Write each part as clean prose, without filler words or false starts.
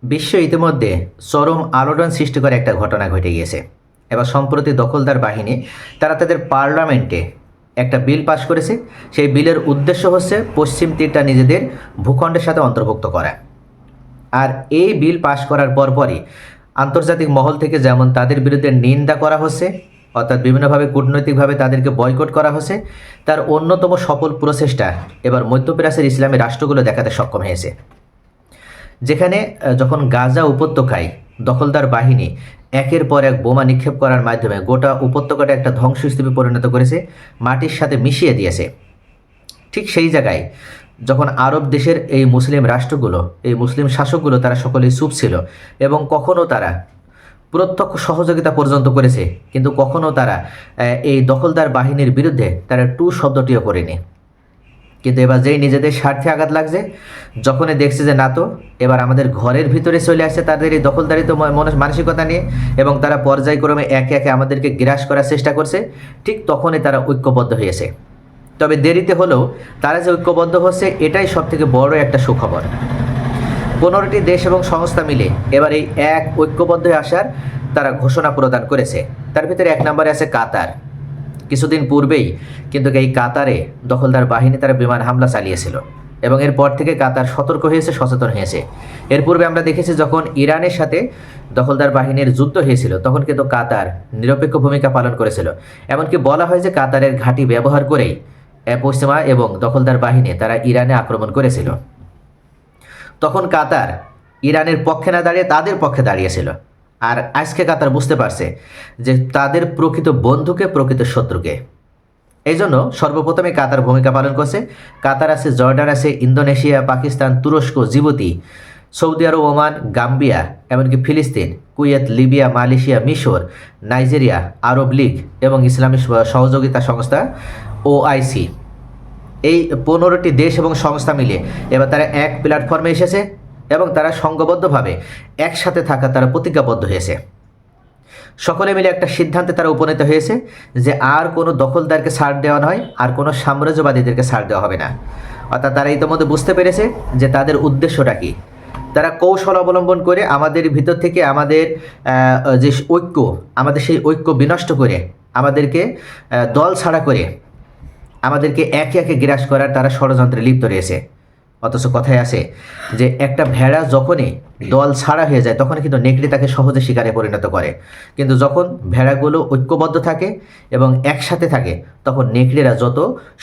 বিশ্ব ইতিমধ্যে চরম আলোড়ন সৃষ্টি করে একটা ঘটনা ঘটে গিয়েছে। এবার সম্প্রতি দখলদার বাহিনী তারা তাদের পার্লামেন্টে একটা বিল পাশ করেছে। সেই বিলের উদ্দেশ্য হচ্ছে পশ্চিম তীরটা নিজেদের ভূখণ্ডের সাথে অন্তর্ভুক্ত করা। আর এই বিল পাশ করার পরপরই আন্তর্জাতিক মহল থেকে যেমন তাদের বিরুদ্ধে নিন্দা করা হচ্ছে, অর্থাৎ বিভিন্নভাবে কূটনৈতিকভাবে তাদেরকে বয়কট করা হচ্ছে, তার অন্যতম সফল প্রচেষ্টা এবার মধ্যপ্রাচ্যের ইসলামী রাষ্ট্রগুলো দেখাতে সক্ষম হয়েছে। যেখানে যখন গাজা উপত্যকায় দখলদার বাহিনী একের পর এক বোমা নিক্ষেপ করার মাধ্যমে গোটা উপত্যকাটা একটা ধ্বংসস্তূপে পরিণত করেছে, মাটির সাথে মিশিয়ে দিয়েছে, ঠিক সেই জায়গায় যখন আরব দেশের এই মুসলিম রাষ্ট্রগুলো, এই মুসলিম শাসকগুলো তারা সকলেই চুপ ছিল এবং কখনও তারা প্রত্যক্ষ সহযোগিতা পর্যন্ত করেছে, কিন্তু কখনও তারা এই দখলদার বাহিনীর বিরুদ্ধে তারা টু শব্দটিও করেনি। কিন্তু এবার যেই নিজেদের স্বার্থে আঘাত লাগছে, যখনই দেখছে যে না, তো এবার আমাদের ঘরের ভিতরে চলে আসছে তাদের এই দখলদারিত্ব মানসিকতা নিয়ে এবং তারা পর্যায়ক্রমে একে একে আমাদেরকে গ্রাস করার চেষ্টা করছে, ঠিক তখনই তারা ঐক্যবদ্ধ হয়েছে। তবে দেরিতে হলেও তারা যে ঐক্যবদ্ধ হচ্ছে, এটাই সবথেকে বড় একটা সুখবর। 15টি দেশ এবং সংস্থা মিলে এবার এই এক ঐক্যবদ্ধ হয়ে আসার তারা ঘোষণা প্রদান করেছে। তার ভিতরে 1 নম্বরে আছে কাতার। কিছুদিন পূর্বেই কিন্তু এই কাতারে দখলদার বাহিনী তারা বিমান হামলা চালিয়েছিল এবং এরপর থেকে কাতার সতর্ক হয়েছে, সচেতন হয়েছে। এর পূর্বে আমরা দেখেছি যখন ইরানের সাথে দখলদার বাহিনীর যুদ্ধ হয়েছিল, তখন কিন্তু কাতার নিরপেক্ষ ভূমিকা পালন করেছিল। এমনকি বলা হয় যে কাতারের ঘাঁটি ব্যবহার করেই পশ্চিমা এবং দখলদার বাহিনী তারা ইরানে আক্রমণ করেছিল। তখন কাতার ইরানের পক্ষে না দাঁড়িয়ে তাদের পক্ষে দাঁড়িয়েছিল। আর আজকে কাতার বুঝতে পারছে যে তাদের প্রকৃত বন্ধুকে, প্রকৃত শত্রুকে। এই জন্য সর্বপ্রথমে কাতার ভূমিকা পালন করছে। কাতার আছে, জর্ডান আছে, ইন্দোনেশিয়া, পাকিস্তান, তুরস্ক, জিবুতি, সৌদি আরব, ওমান, গাম্বিয়া, এমনকি ফিলিস্তিন, কুয়েত, লিবিয়া, মালয়েশিয়া, মিশর, নাইজেরিয়া, আরব লীগ এবং ইসলামী সহযোগিতা সংস্থা OIC। এই 15টি দেশ এবং সংস্থা মিলে এবার তারা এক প্ল্যাটফর্মে এসেছে এবং তারা সংঘবদ্ধভাবে একসাথে থাকা তারা প্রতিজ্ঞাবদ্ধ হয়েছে। সকলে মিলে একটা সিদ্ধান্তে তারা উপনীত হয়েছে যে আর কোনো দখলদারকে ছাড় দেওয়া নয়, আর কোনো সাম্রাজ্যবাদীদেরকে ছাড় দেওয়া হবে না। অর্থাৎ তারা ইতিমধ্যে বুঝতে পেরেছে যে তাদের উদ্দেশ্যটা কী। তারা কৌশল অবলম্বন করে আমাদের ভিতর থেকে আমাদের যে ঐক্য, আমাদের সেই ঐক্য বিনষ্ট করে, আমাদেরকে দল ছাড়া করে, আমাদেরকে একে একে গ্রাস করার তারা ষড়যন্ত্রে লিপ্ত রয়েছে। অথচ কথায় আছে যে একটা ভেড়া যখনই দল ছাড়া হয়ে যায়, তখন কিন্তু নেকড়ে তাকে সহজে শিকারে পরিণত করে। কিন্তু যখন ভেড়াগুলো ঐক্যবদ্ধ থাকে এবং একসাথে থাকে, তখন নেকড়েরা যত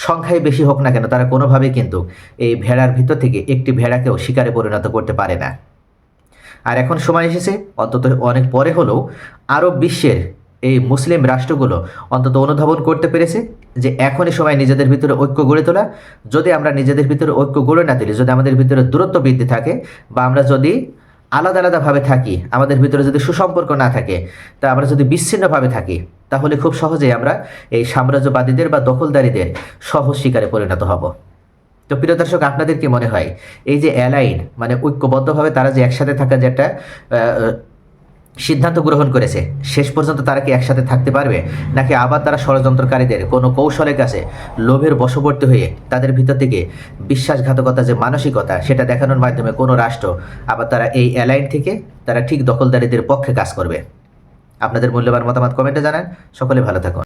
সংখ্যায় বেশি হোক না কেন, তারা কোনোভাবেই কিন্তু এই ভেড়ার ভিতর থেকে একটি ভেড়াকেও শিকারে পরিণত করতে পারে না। আর এখন সময় এসেছে, অন্তত অনেক পরে হলেও আরব বিশ্বের এই মুসলিম রাষ্ট্রগুলো অন্তত অনুধাবন করতে পেরেছে যে এখনই সময় নিজেদের ভিতরে ঐক্য গড়ে তোলা। যদি আমরা নিজেদের ভিতরে ঐক্য গড়ে না তুলি, যদি আমাদের ভিতরে দূরত্ব বৃদ্ধি থাকে, বা আমরা যদি আলাদা আলাদাভাবে থাকি, আমাদের ভিতরে যদি সুসম্পর্ক না থাকে, তা আমরা যদি বিচ্ছিন্নভাবে থাকি, তাহলে খুব সহজেই আমরা এই সাম্রাজ্যবাদীদের বা দখলদারীদের সহজ শিকারে পরিণত হব। তো প্রিয় দর্শক, আপনাদের কি মনে হয় এই যে অ্যালাইন মানে ঐক্যবদ্ধভাবে তারা যে একসাথে থাকা যে একটা সিদ্ধান্ত গ্রহণ করেছে, শেষ পর্যন্ত তারা কি একসাথে থাকতে পারবে, নাকি আবার তারা ষড়যন্ত্রকারীদের কোনো কৌশলের কাছে লোভের বশবর্তী হয়ে তাদের ভিতর থেকে বিশ্বাসঘাতকতা যে মানসিকতা, সেটা দেখানোর মাধ্যমে কোনো রাষ্ট্র আবার তারা এই অ্যালাইন থেকে তারা ঠিক দখলদারীদের পক্ষে কাজ করবে? আপনাদের মূল্যবান মতামত কমেন্টে জানান। সকলে ভালো থাকুন।